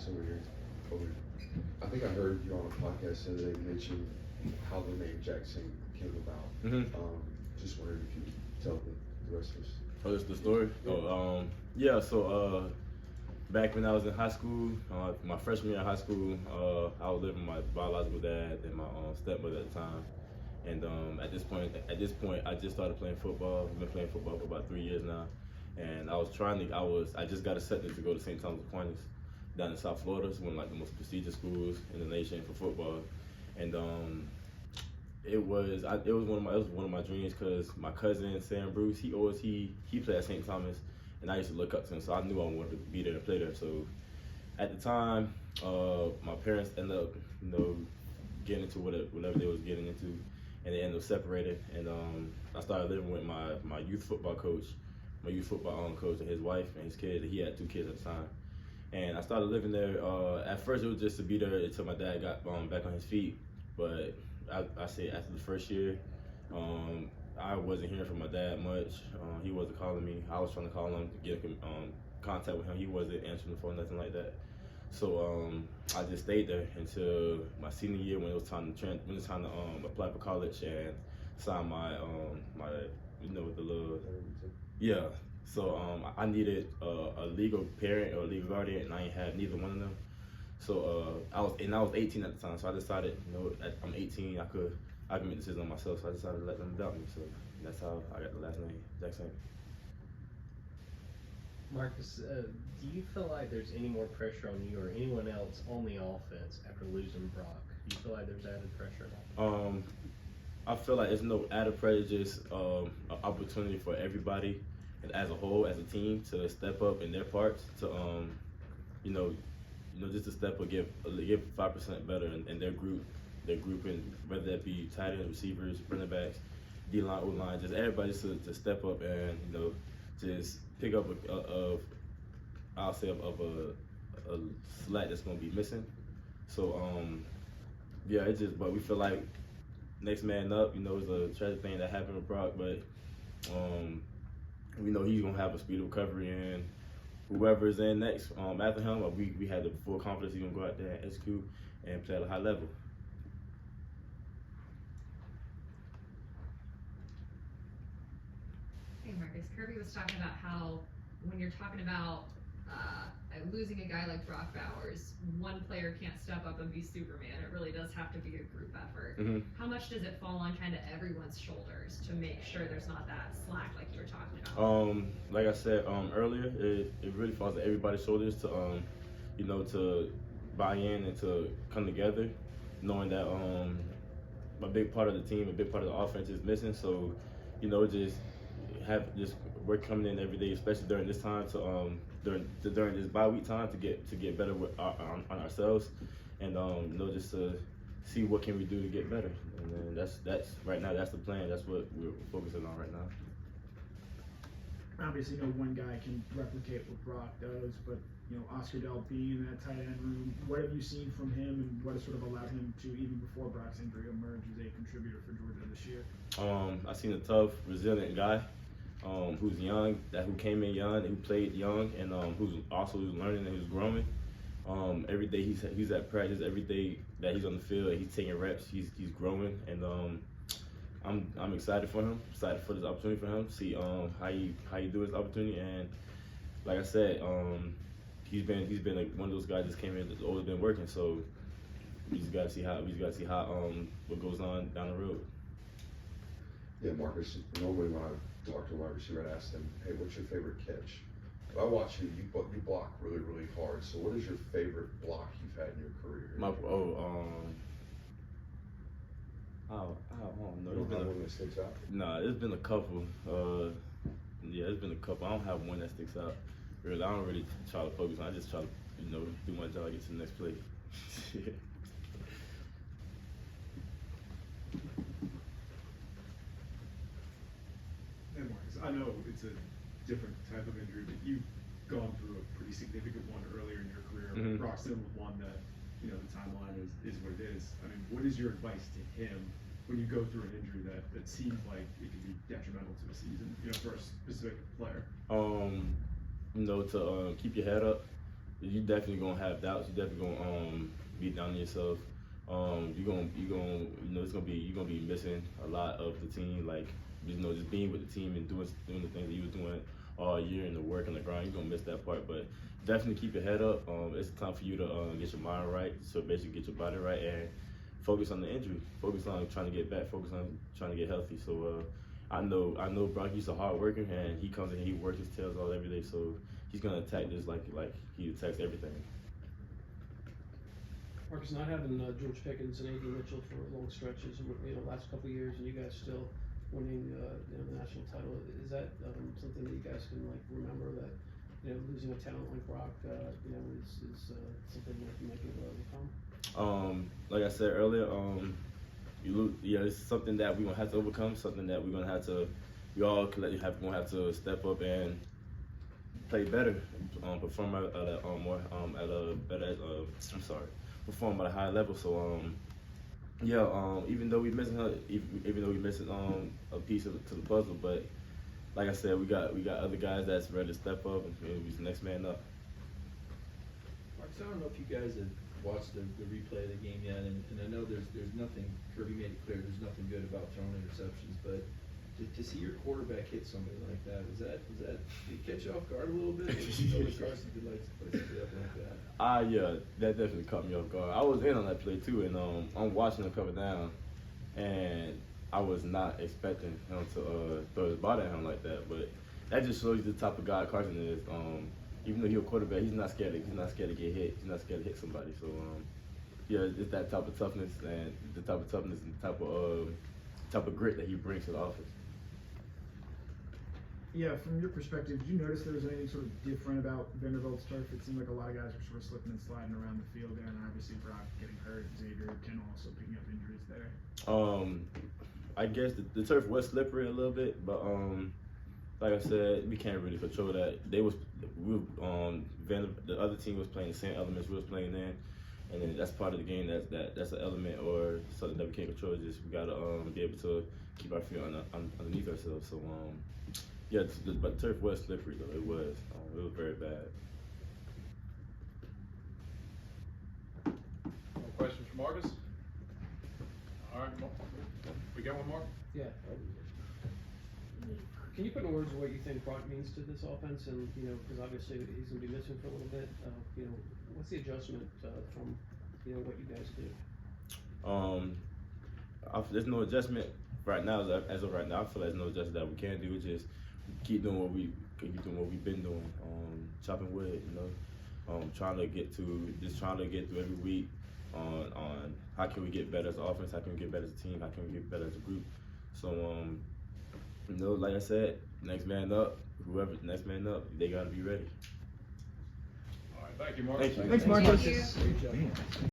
Marcus over here. Over. I think I heard you on a podcast the other day mention how the name Jacksaint came about. Just wondered if you could tell the rest of us. Oh, this the story? Oh, yeah. So back when I was in high school, my freshman year in high school, I was living with my biological dad and my stepmother at the time. And at this point, I just started playing football. I've been playing football for about 3 years now. And I just got accepted to go to St. Thomas Aquinas down in South Florida. It's one of like the most prestigious schools in the nation for football. And it was one of my dreams because my cousin Sam Bruce, he played at St. Thomas, and I used to look up to him. So I knew I wanted to be there and play there. So at the time, my parents ended up, getting into whatever they was getting into, and they ended up separated. And I started living with my youth football coach, and his wife and his kids. He had 2 kids at the time. And I started living there. At first, it was just to be there until my dad got back on his feet. But I say after the first year, I wasn't hearing from my dad much. He wasn't calling me. I was trying to call him to get in contact with him. He wasn't answering the phone, nothing like that. So I just stayed there until my senior year when it was time to apply for college and sign my the little. Yeah, so I needed a legal parent or a legal guardian, and I ain't had neither one of them. So I was 18 at the time, so I decided, I'm 18, I can make decisions on myself. So I decided to let them adopt me. So that's how I got the last name, Jacksaint. Marcus, do you feel like there's any more pressure on you or anyone else on the offense after losing Brock? Do you feel like there's added pressure? I feel like it's no added pressure, just an opportunity for everybody and as a whole, as a team, to step up in their parts, to just to step up, give 5% better in their grouping, whether that be tight ends, receivers, running backs, D-line, O-line, just everybody to step up and just pick up a slack that's gonna be missing. So yeah, but we feel like next man up, it's a tragic thing that happened with Brock, but we know he's gonna have a speedy recovery, and whoever is in next after him, we had the full confidence he's gonna go out there and execute and play at a high level. Hey Marcus, Kirby was talking about how when you're talking about losing a guy like Brock Bowers, one player can't step up and be Superman. It really does have to be a group effort. How much does it fall on kind of everyone's shoulders to make sure there's not that slack like you were talking about? Like I said earlier, it really falls on everybody's shoulders to to buy in and to come together, knowing that a big part of the team, a big part of the offense is missing. So just work coming in every day, especially during this time during this bye week time to get better on ourselves, and just to see what can we do to get better. And then that's right now, that's the plan. That's what we're focusing on right now. Obviously, no one guy can replicate what Brock does, but Oscar Del being in that tight end room, what have you seen from him, and what has sort of allowed him to, even before Brock's injury, emerge as a contributor for Georgia this year? I've seen a tough, resilient guy. Who's young, who came in young, who played young, and who's learning and who's growing. Every day he's at practice, every day that he's on the field, he's taking reps, he's growing, and I'm excited for him, excited for this opportunity for him, see how he do his opportunity. And like I said, he's been like one of those guys that came in that's always been working. So we just gotta see how what goes on down the road. Yeah, Marcus, normally when I talk to a wide receiver, I'd ask them, hey, what's your favorite catch? But I watch you block really, really hard. So what is your favorite block you've had in your career? I don't know. You don't have one that sticks out? Nah, it's been a couple. It's been a couple. I don't have one that sticks out. Really, I don't really try to focus on it. I just try to, do my job, get to the next play. Hey Marcus, I know it's a different type of injury, but you've gone through a pretty significant one earlier in your career. Broxton was one that, the timeline is what it is. I mean, what is your advice to him when you go through an injury that seems like it could be detrimental to a season, for a specific player? To keep your head up, You definitely gonna have doubts. You definitely gonna be down on yourself. You're gonna you're gonna be missing a lot of the team, like just being with the team and doing the things that you were doing all year and the work on the ground. You're gonna miss that part, but definitely keep your head up. It's time for you to get your mind right, so basically get your body right and focus on the injury. Focus on trying to get back. Focus on trying to get healthy. So I know Brock, he's a hard worker, and he comes in and he works his tails off every day. So he's gonna attack this like he attacks everything. Marcus, not having George Pickens and A.D. Mitchell for long stretches, last couple of years, and you guys still winning, the national title. Is that something that you guys can remember that losing a talent like Brock, is something that you might be able to overcome? Like I said earlier, it's something that we're gonna have to overcome. Something that we're gonna have to, gonna have to step up and play better, perform at a better. Perform at a high level. So even though we're missing a piece to the puzzle, but like I said, we got other guys that's ready to step up and be the next man up. Marcus, I don't know if you guys have watched the replay of the game yet, and I know there's nothing. Kirby made it clear there's nothing good about throwing interceptions, but to see your quarterback hit somebody like that, did it catch you off guard a little bit? Carson did like to play up like that. Yeah, that definitely caught me off guard. I was in on that play too, and I'm watching him coming down, and I was not expecting him to throw his body at him like that. But that just shows you the type of guy Carson is. Even though he's a quarterback, he's not scared to get hit. He's not scared to hit somebody. So it's that type of toughness and the type of grit that he brings to the offense. Yeah, from your perspective, did you notice there was anything sort of different about Vanderbilt's turf? It seemed like a lot of guys were sort of slipping and sliding around the field there, and obviously Brock getting hurt, Xavier Ken also picking up injuries there. I guess the turf was slippery a little bit, but like I said, we can't really control that. The other team was playing the same elements we was playing in, and then that's part of the game. That's an element or something that we can't control. Just we gotta be able to keep our feet underneath ourselves. So but the turf was slippery though. It was very bad. More questions for Marcus? All right, we got one more? Yeah. Can you put in words what you think Brock means to this offense? And because obviously he's going to be missing for a little bit. What's the adjustment from what you guys do? There's no adjustment right now. As of right now, I feel like there's no adjustment that we can do. Just keep doing what we've been doing. Chopping wood, trying to get through every week on how can we get better as an offense, how can we get better as a team, how can we get better as a group. So like I said, next man up, whoever's next man up, they gotta be ready. All right, thank you, Marcus. Thank you. Thanks, Marcus. Thank you. Great job.